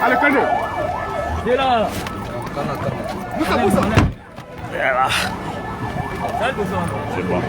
Allez, calme. C'est là. Moussa. Voilà. C'est bon.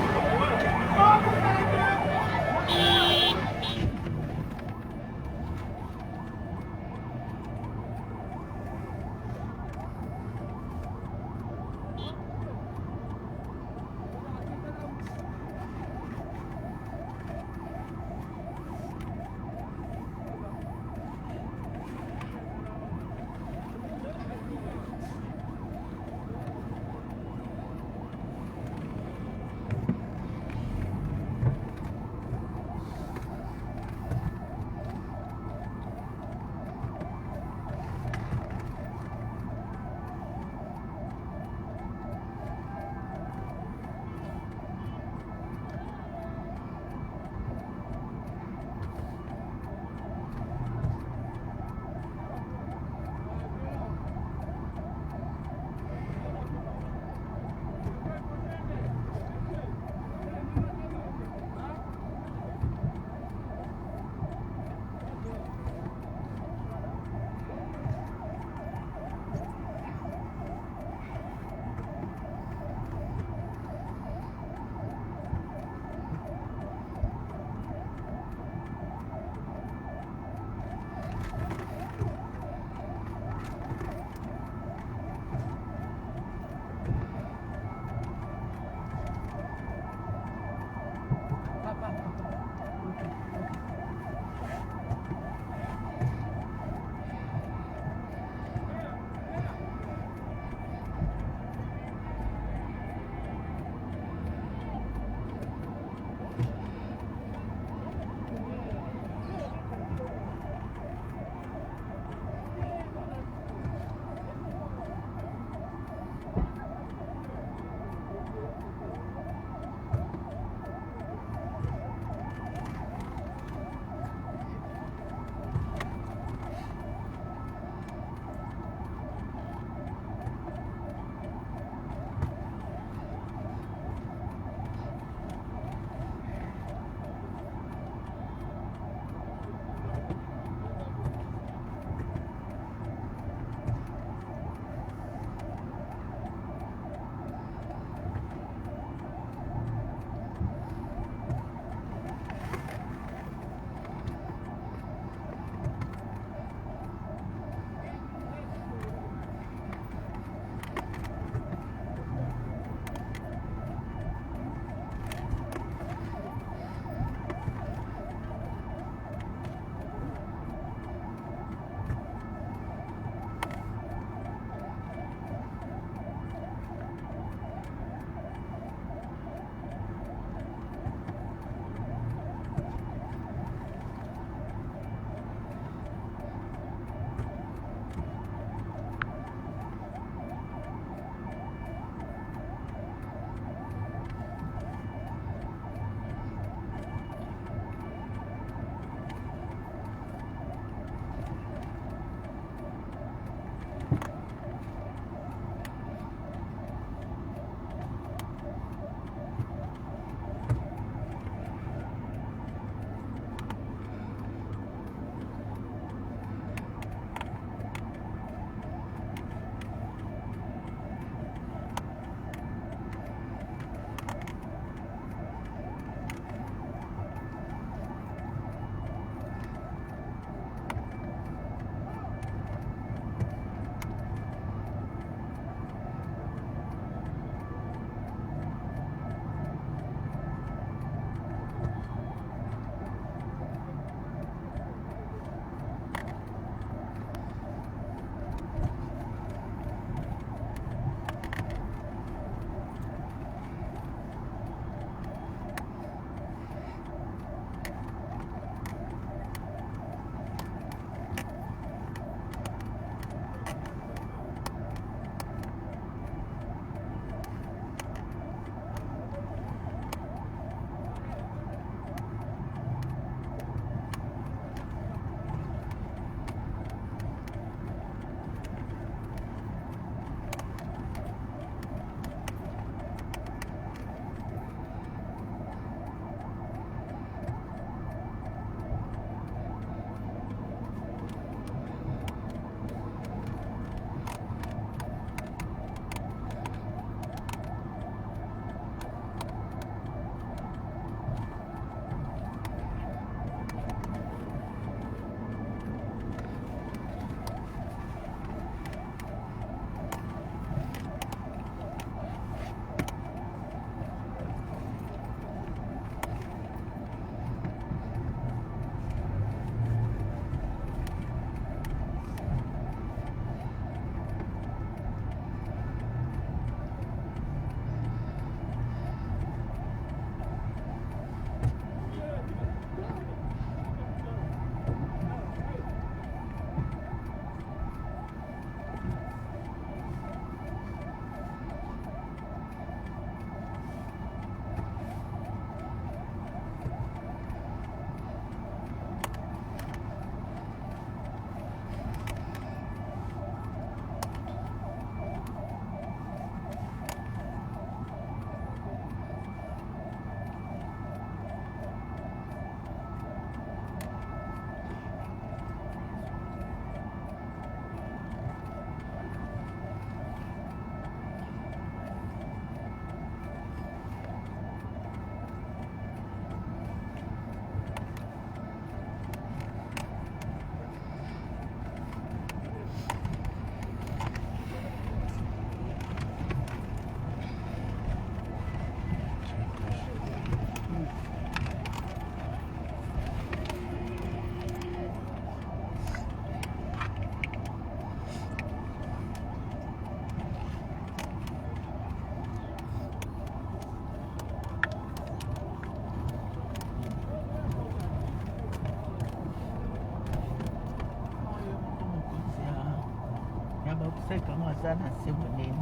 C'est comment ça, c'est mon nez.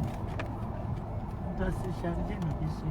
On doit se charger de bisous.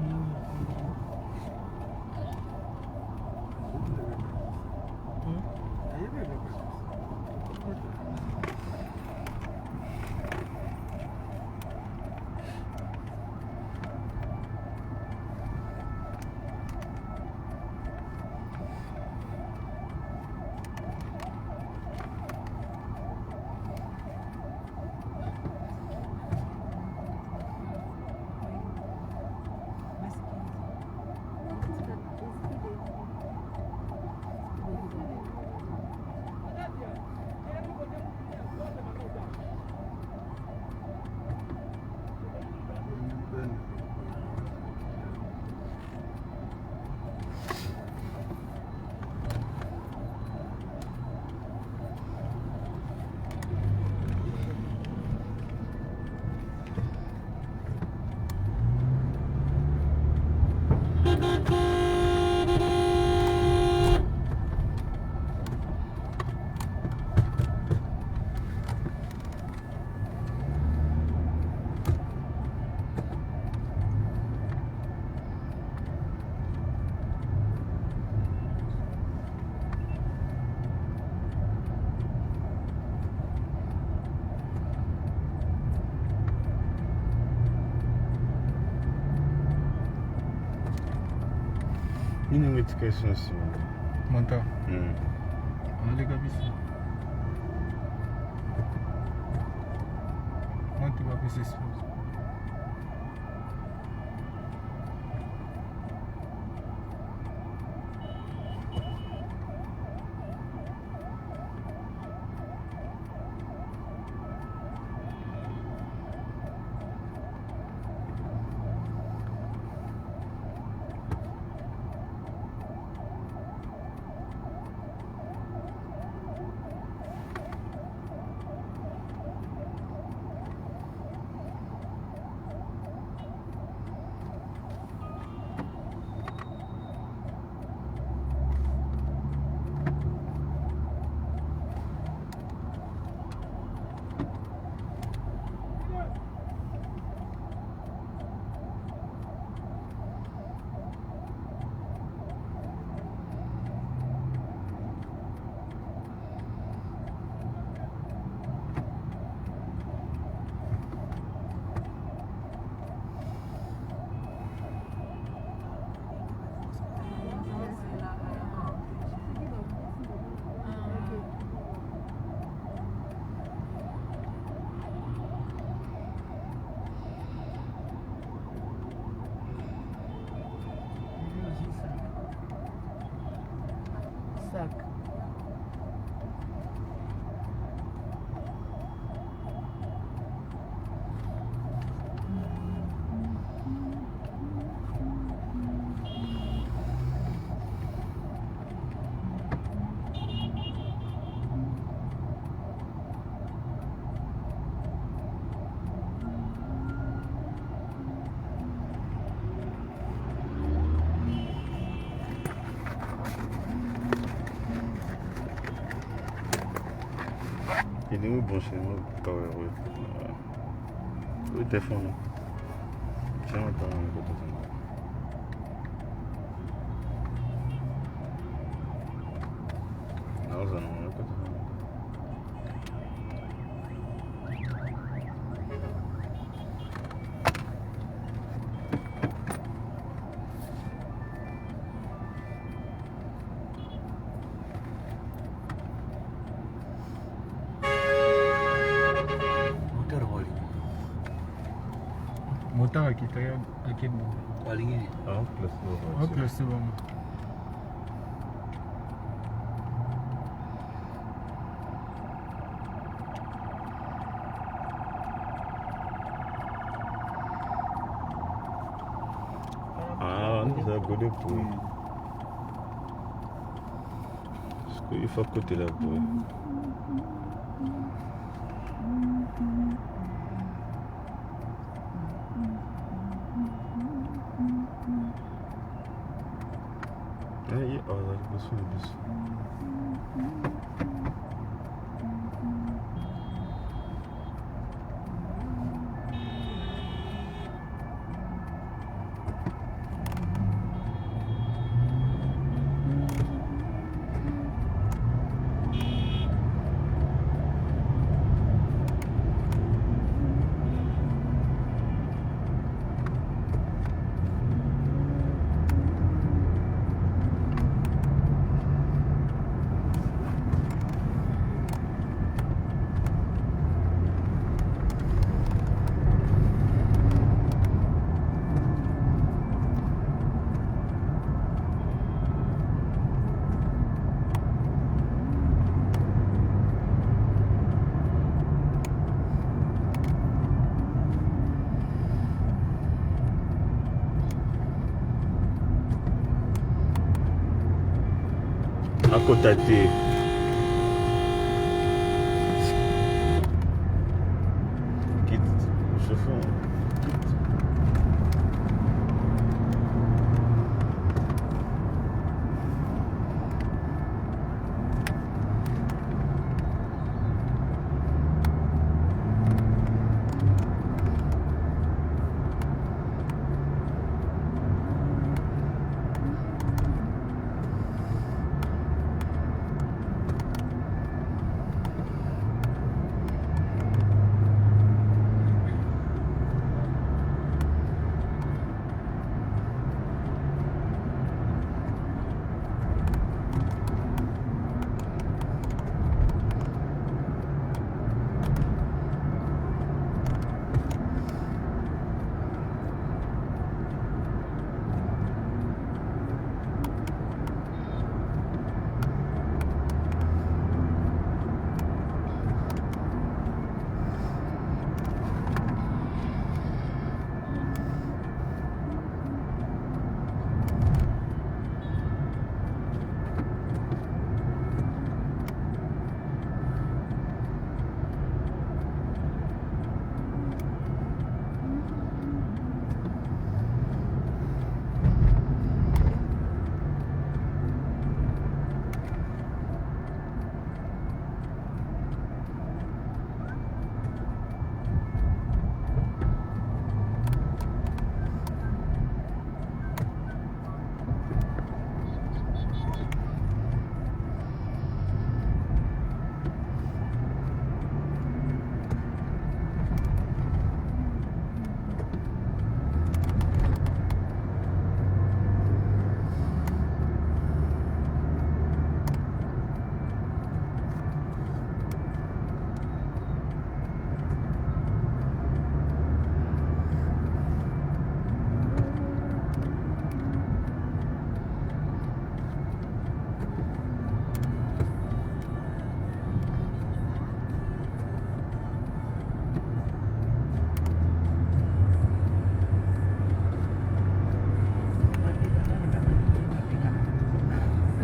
Ini ngetikation si Mantap. Oleh kabisa. Manti kabisa. Sac. Ini ngu bonche ngu kawe we. We telefone. Chama ta ngu ko tazama. Nauza ngu ko tazama. Motar aqui, tá aqui no. Paling ini. Ah, plus Oh, plus tu bang. Ah, ni za gode pou. Sko il faut côté là pour. Aí, olha, isso é isso. kota te. Quitte, chauffeur. Quitte.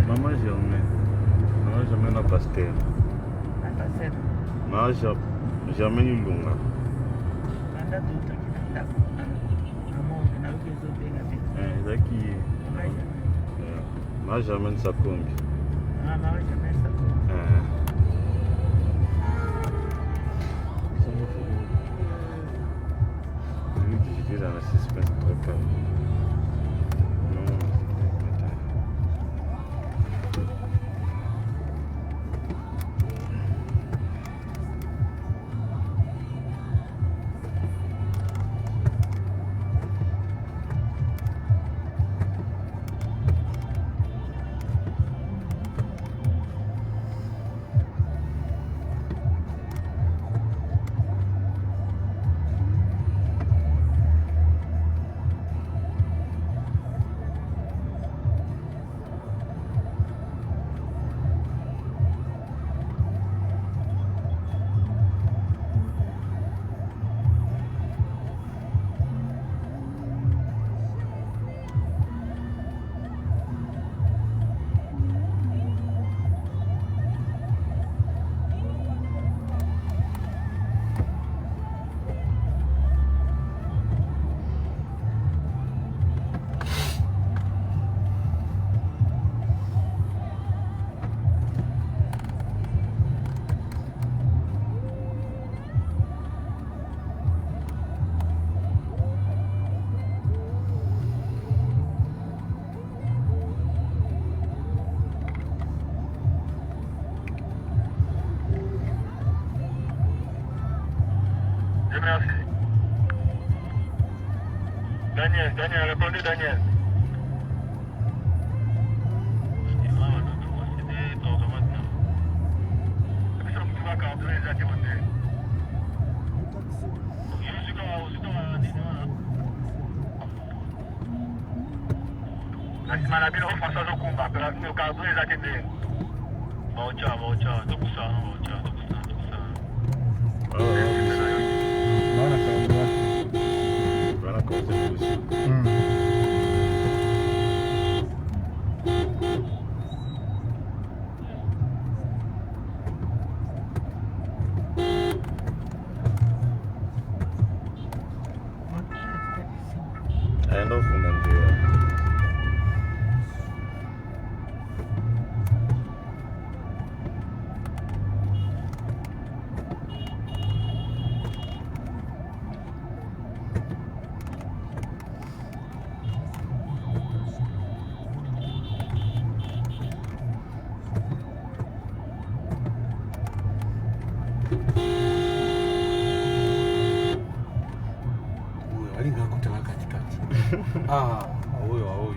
Maman jamais na pasteur. Maman jamais ni lunga. Zaki. Maman jamais na sakombi. J'étais dans la suspense trop calme. Merci. Daniel, répondez Daniel. Nasimana bila François Okumba, meu carro eles atender. Mocha, tô buscando. Naona kama Bana kwa Walinga kutala katikati. Huyo.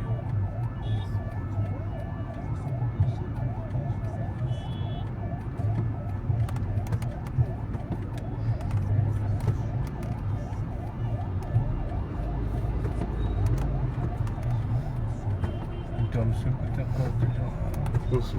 Mtamsukuta kwa Kusu.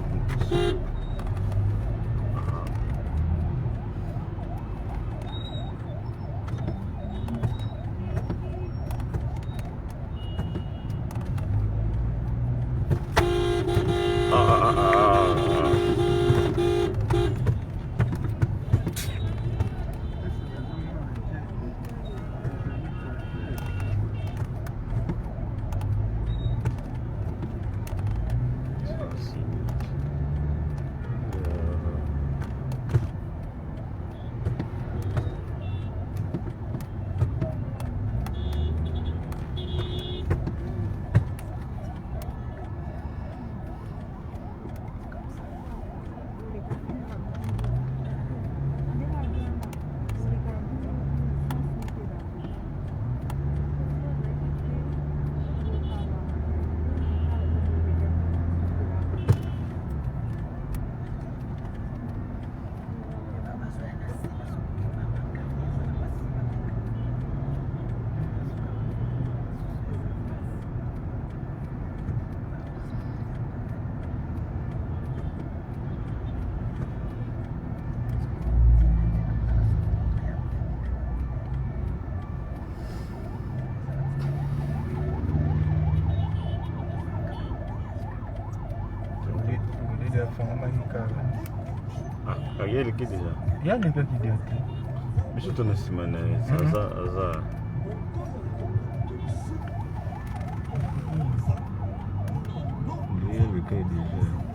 Kagere kidi ya. Yani kwa kidiati. Bisho tunasimana za ndiye wikendi je.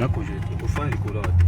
nakuje ufanye likolo ate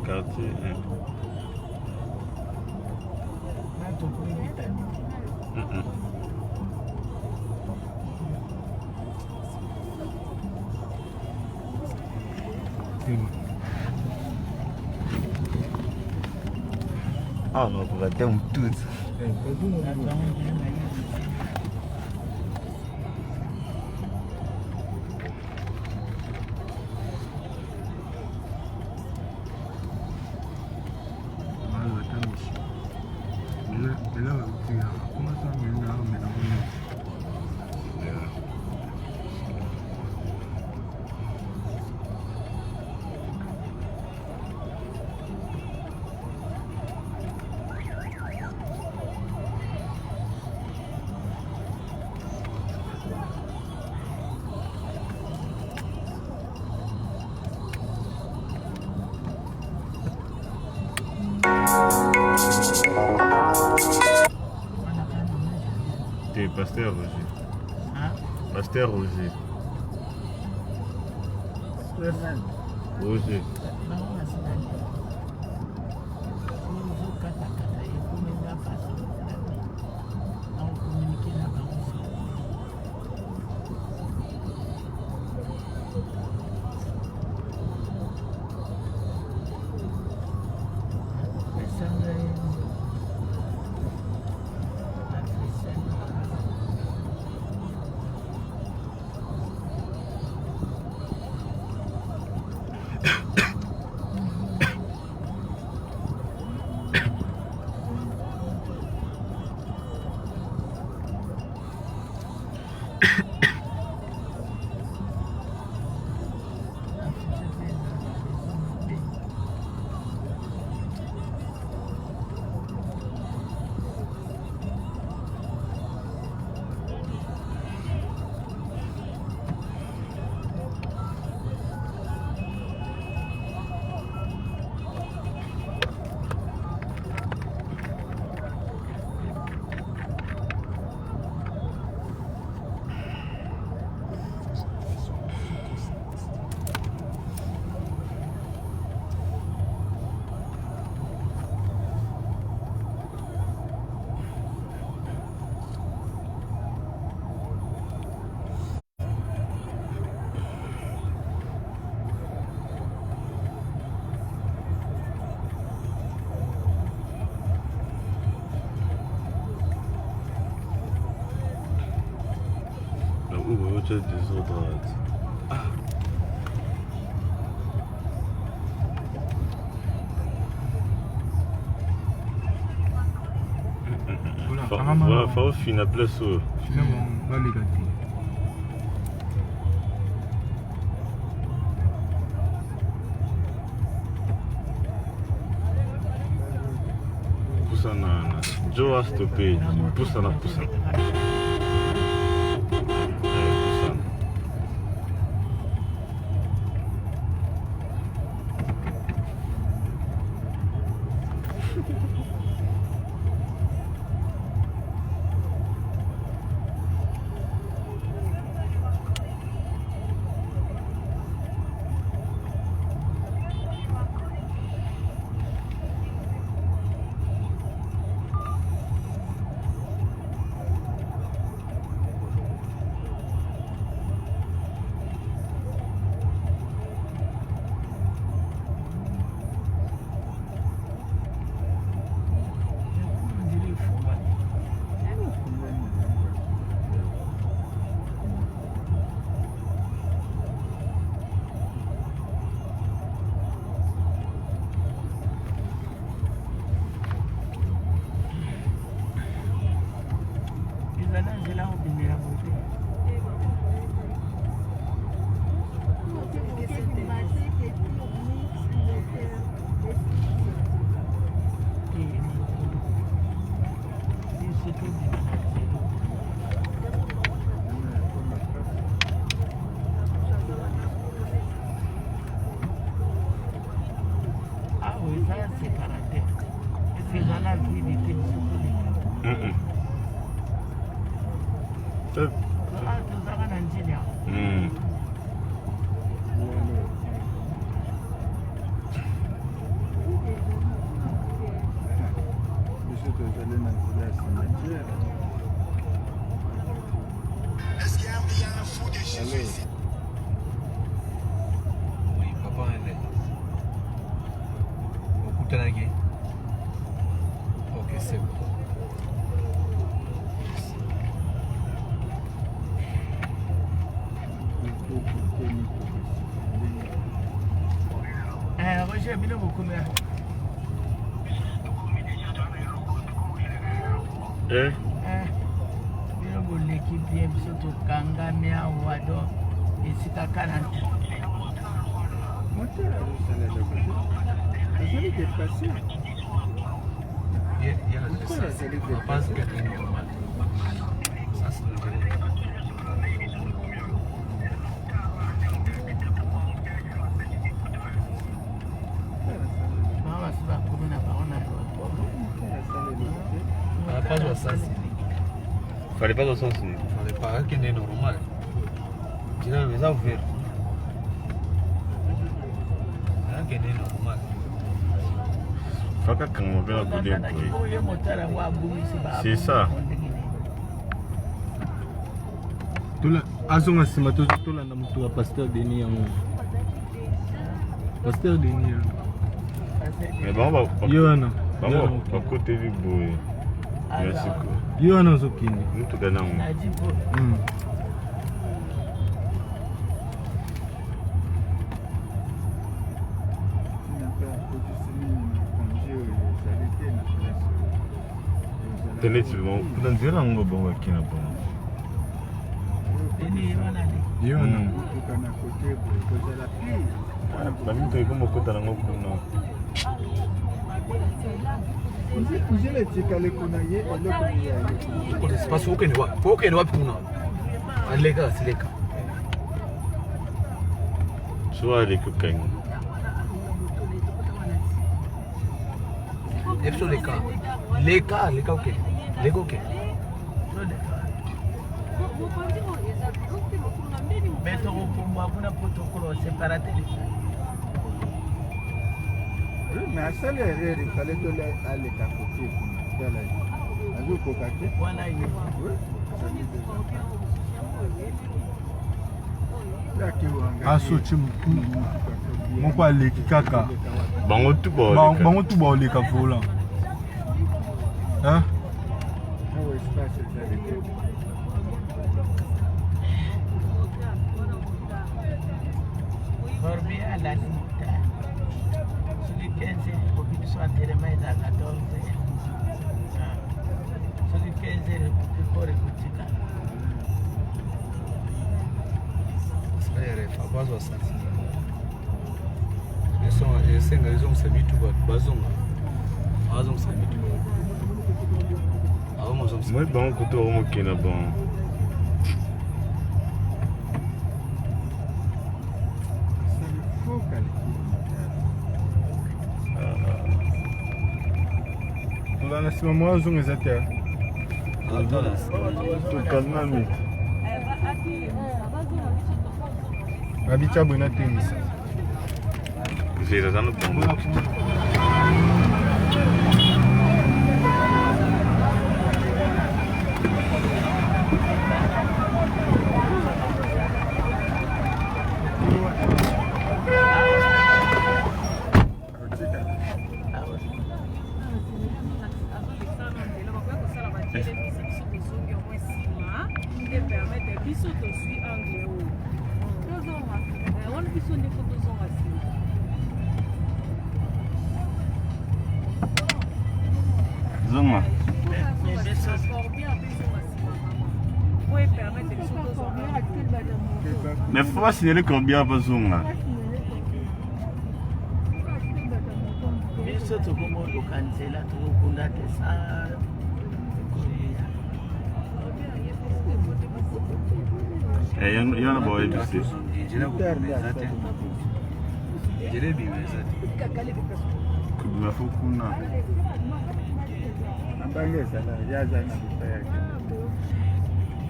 quartier. Ah non, tu vas terme tudo. T'es Pasteur Roger. Hein? Pasteur Roger. Verdade. Roger. Não, na cidade. Eu vou catar aí, como já faço. Não comuniquei na bagunça. Pensando aí. tu es désordre. Voilà, faut finir plus haut. finalement, on va les gâter. Pousse na Joe a stoppé. Pousse na. Oui, papa est là. Beaucoup de nagé. Ok, c'est bon. Roger, bien beaucoup mais. Bien beaucoup l'équipe bien surtout Kanga Mia Wado et Sika 40. Il y a la base qui est normale. Ça, c'est le pas dans ça. Fallait pas dans ce sens. Fallait pas qu'il est normal. Tu l'as déjà ouvert. Qu'il est normal. Faut que quand on vient à côté. C'est ça. Azonga sima tolanda moto ya pasteur Denis yango. Pasteur Denis. Mais bon, yo wana. Bon, à côté du boy. Merci beaucoup. Yo wana zokini. Nous tout gagnons. Tenez, tu vas vous dire un mot bon qui n'a pas. Yo wana. La vie de comme côté dans mon C'est pas ce qu'on voit. Faut qu'on voit pour nous. Allez gars, c'est les cas. Soit les cocaïnes. Est-ce les cas? Les cas, ok. Les cas, ok. Mais tu as un protocole séparé. Mais à ça, il fallait aller à côté. Voilà, Aso moko aleki kaka. Bango tout bon. Bango tout bon les volant. Hein? soit tellement à 14 heures. Ce qui 15 heures, pour écouter ça. Abazo asante. Esenga izongisa but bazonga. Bazongisa bitu. Awo mozongisa. Moi bon kuto omo kina bon. Faut calculer. Là, nasi mama wazungu zate. Tukanami. Abicha bwana tenisa. Zira zanu bon. Zonga. Mais faut pas signaler combien pas zonga. Biso tokomoto kansela tokunda te sa. Yana boy bisi. Jere bimezate. Kubwa fukuna. Ambangeza la yaza na bifaya.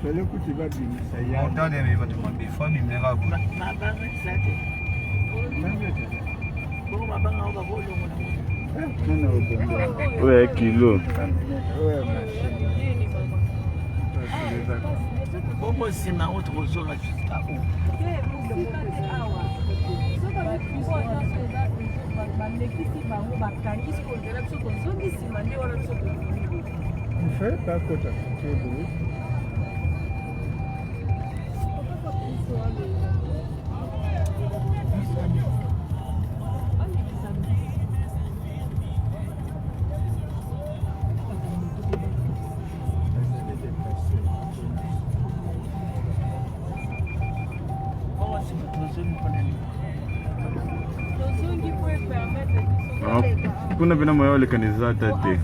Fele kuti babimisa ya. Ontade me batumwambia fami mnega ku. Mabanga sate. Bongo mabanga oba bolo mona. Nana obondo. Ouais, kilo. Ouais, machine. Bongo sima autre kozonga jusqu'à où? Il fait pas côté c'est beau. Kuna vina moyo wale kanisa tate.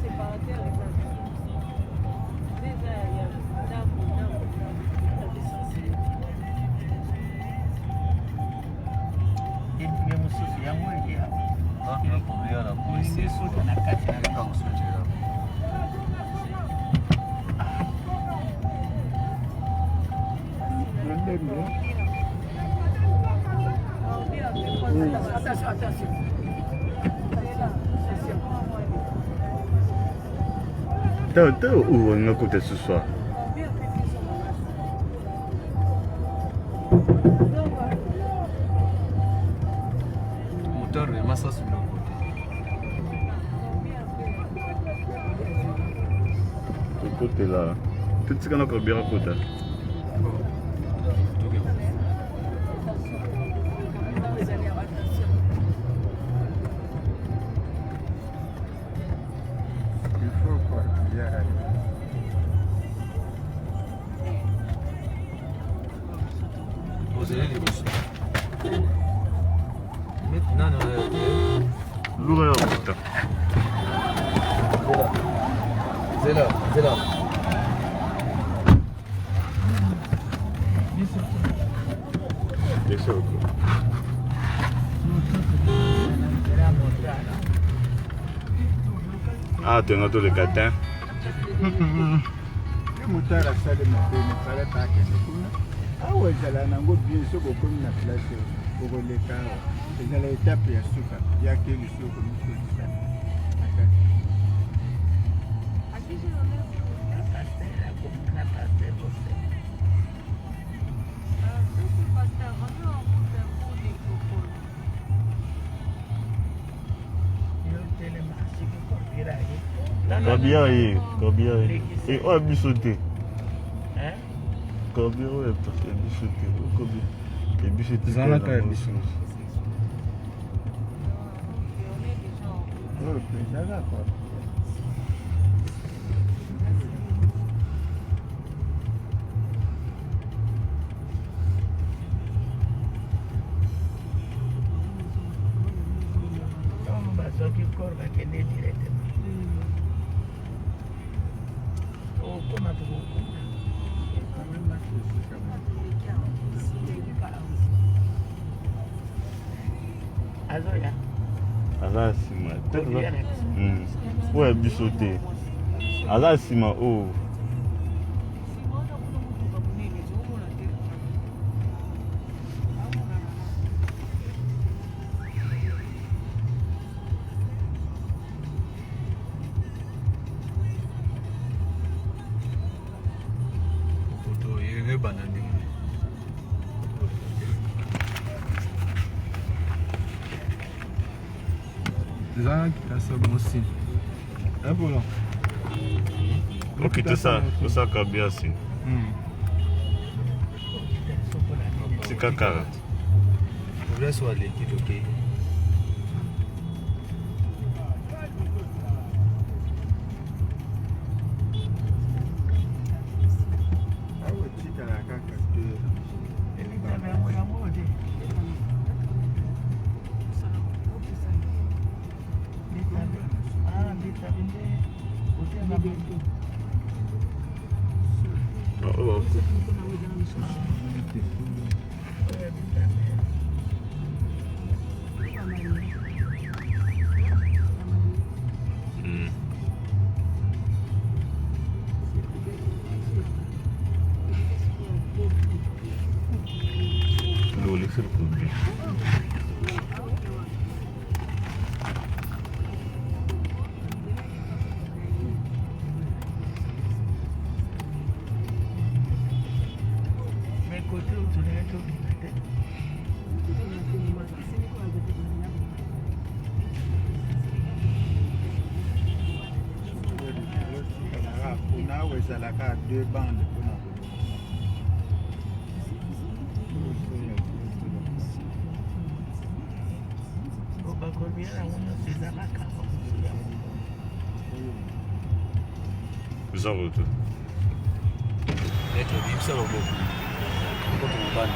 T'as où on a côté ce soir? Moteur de massa sur le côté. Ce côté là. Tout ce qu'on a bien à côté. Lourd putain. Zela. Deixa eu. Ah, tu as le catin. Mutara sale mabene pala takende kuna. Awezala nango biso bokomi na place okoleka. Ezala etape ya suka yake lisoko misuka. Combien et on a pu sauter. Hein? Combien on a pu sauter? Combien? Et puis c'était. Oh, déjà là, quoi. On va sortir corps, va qu'aider directement. Oh, comment tu vas? Quand même, là, c'est quand même. Azoya. Aza sima. Ouais, bichoté. Aza sima oh. Photo, il est banane. Ça qui a ça bon aussi. Un volant. Ok, tout ça cabia assim. Fica 40. Je voulais soit liquide, ok. Ah ouais, tu as la caca. Ele também é muito amor dele. Loli circuito. Now it's like a 2 bandes. Zaroto. Let's leave some of them. Go to the band.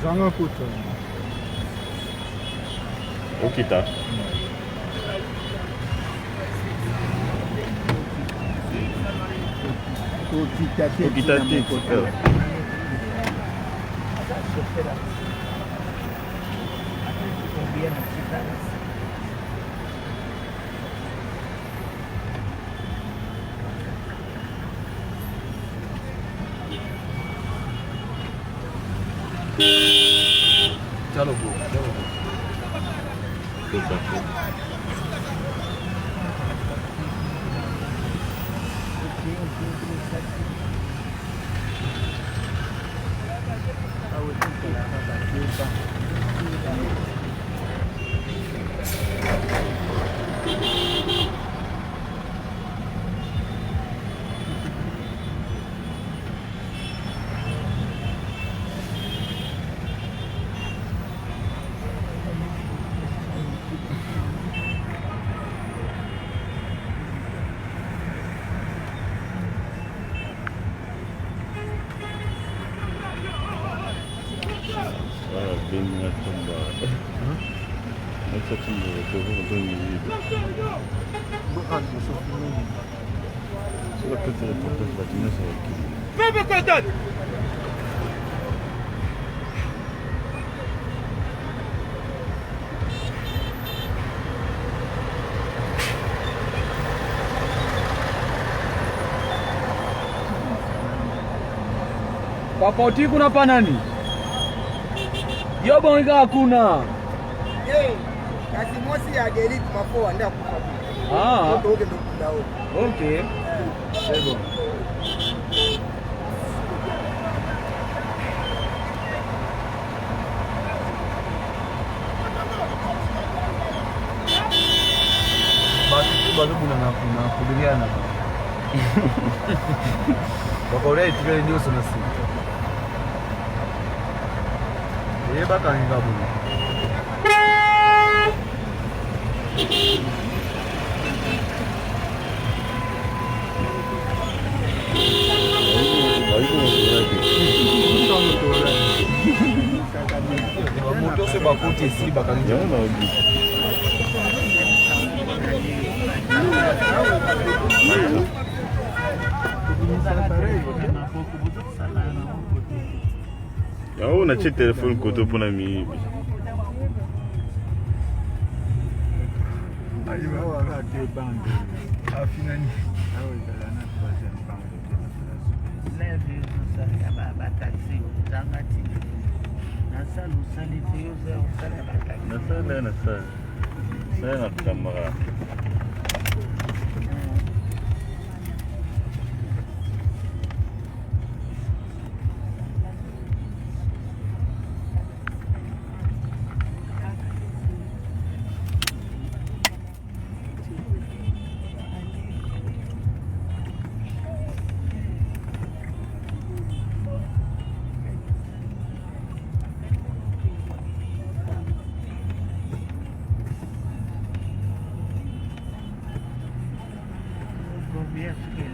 Zanga puto. Okita. Okita tete. Chalo go. Bem tombada. Essa aqui eu vou bem vida. Só que eu tô batendo essa aqui. Vamos, coitado! Papauti kuna panani? Yobo inga hakuna. Kasi mosi ya delete mafo anda kufabu. Ah. Ndio ndo kudao. Okay. Sebo. Bado kuna kuhudhuriana. Wakaulai tukale ndio sana sisi. Yeye baka ngabu. Moto se bakote ici bakangi. Yao na che telefone koto pona mi. Ayo awa te bande. Afinani. Ayo zala na troisième bande te na place. Leve usali baba taxi utangati. Nasali usali teuze usali baba. Nasali. Saya na kamera.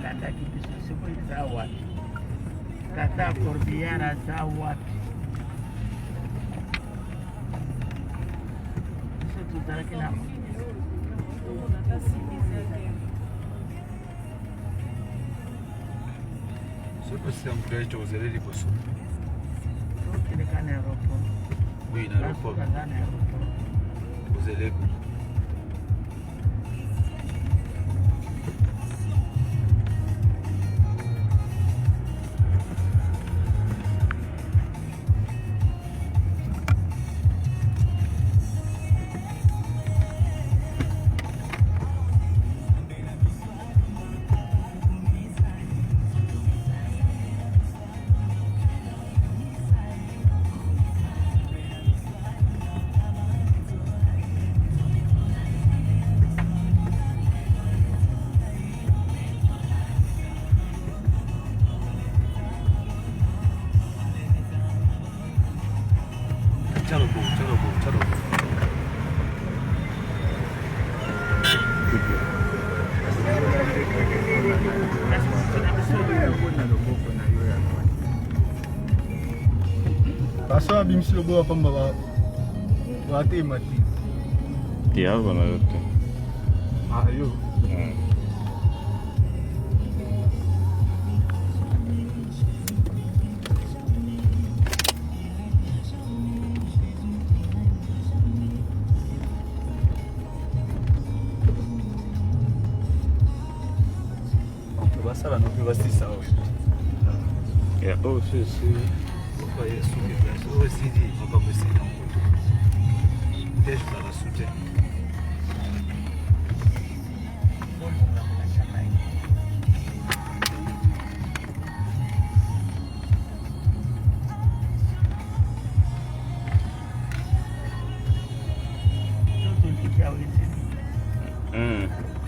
Landa kibiso siku za wapi? Tata korbiara za wapi? Sisi tutaraki na Soko si ambaye chozele liboso. tukilikana aeroport. Oui, na aéroport. Tukazana aeroport. Ozeleko. Chalo. Basa bimsi lobo pamba ba ate mati. Tiago na yote. Ayo. Basala no pe basisa o. Ya, oh, si. Kwa Yesu ke o sidi makabusina. Desha la sute.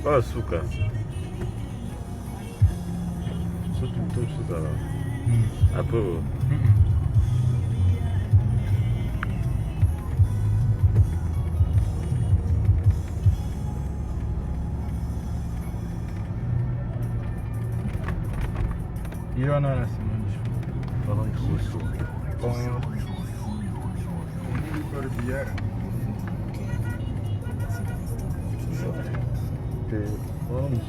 Qual açúcar? Só tu trouxe lá. Aprovou. Hiyo na nasimamisha. Falando de russo. Korbiara. Vamos.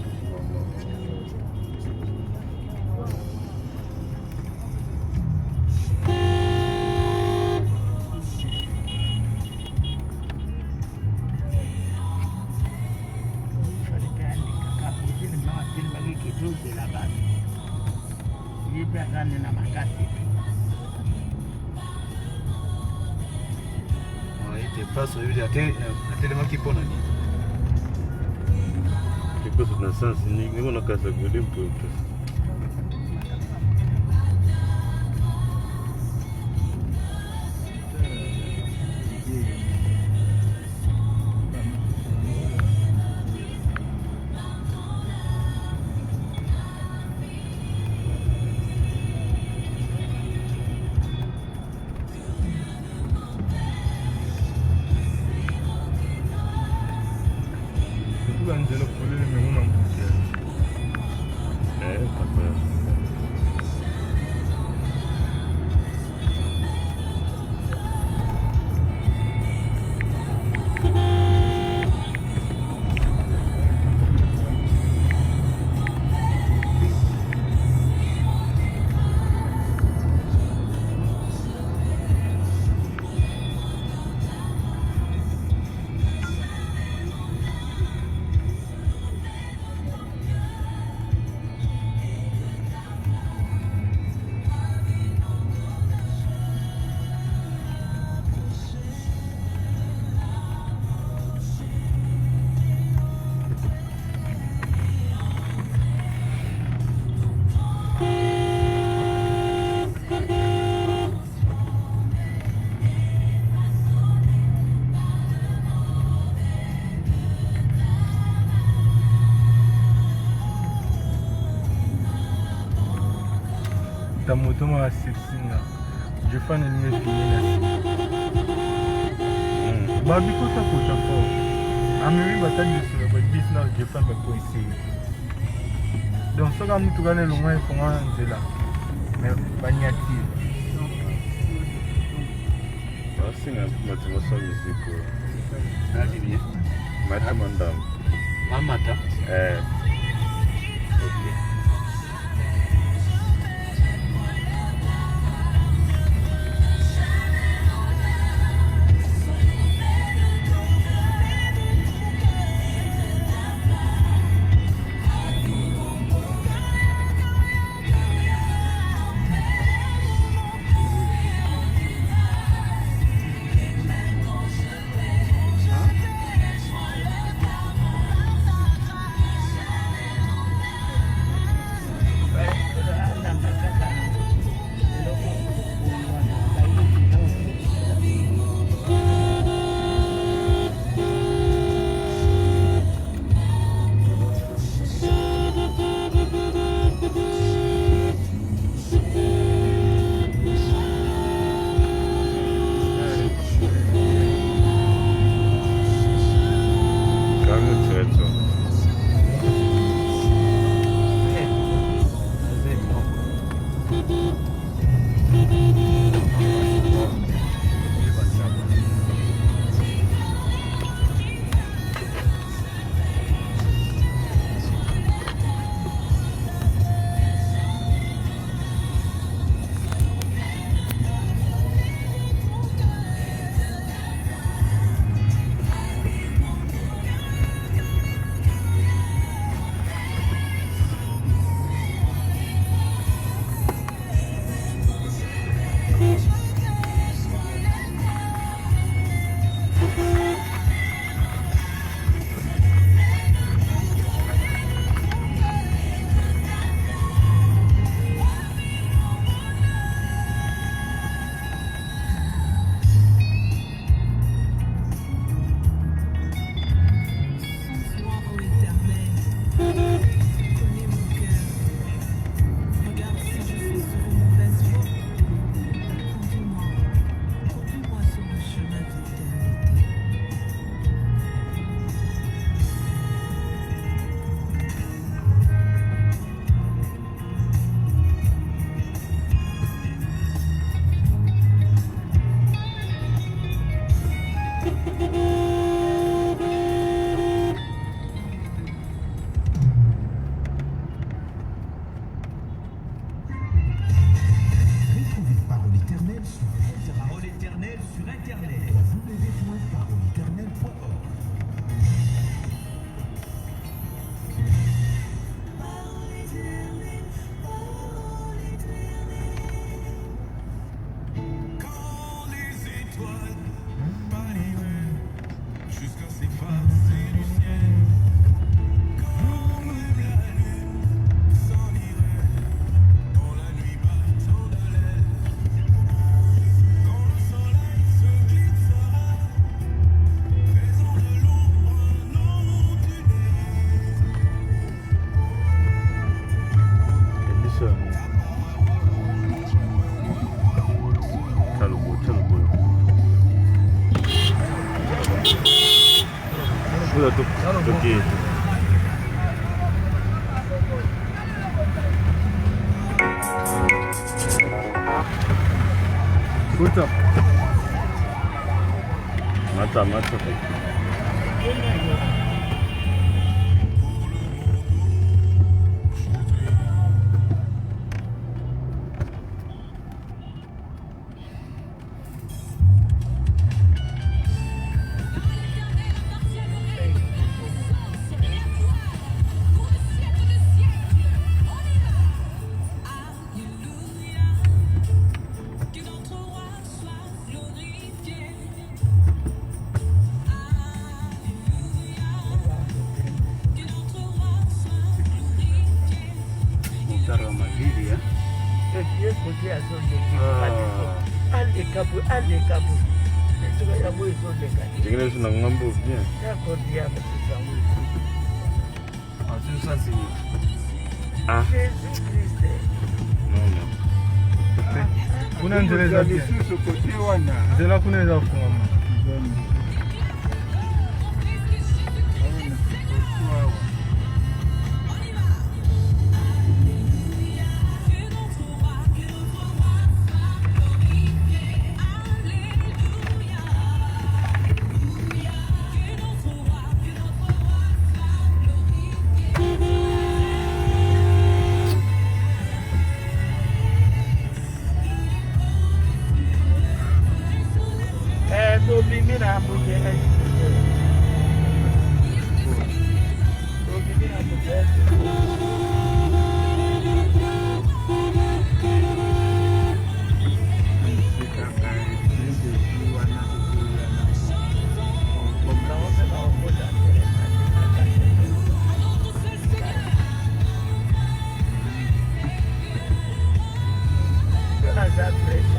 Na makasi. Te paso yule atelemaki pona ni. Kikosi na sansi nyingi niko na kaza kulimpo. ta moto ma sexina. Je fais un ennemi fini. Babi kota kota fort. Amiri bataille sur le business je fais mes points. Donc ça quand tu gagnes le moins il faut un là. Mais bagnati. Assim é motivação musical. Nadi bien. Mata mandam. Mamata. Ok. Okay. What's up? Mata. Jingine suna ngambo bien. C'est ça, c'est. Ah. Jésus-Christ. Non. kuna nzela lisusu kote wana nzela kuna eza fungama That pressure.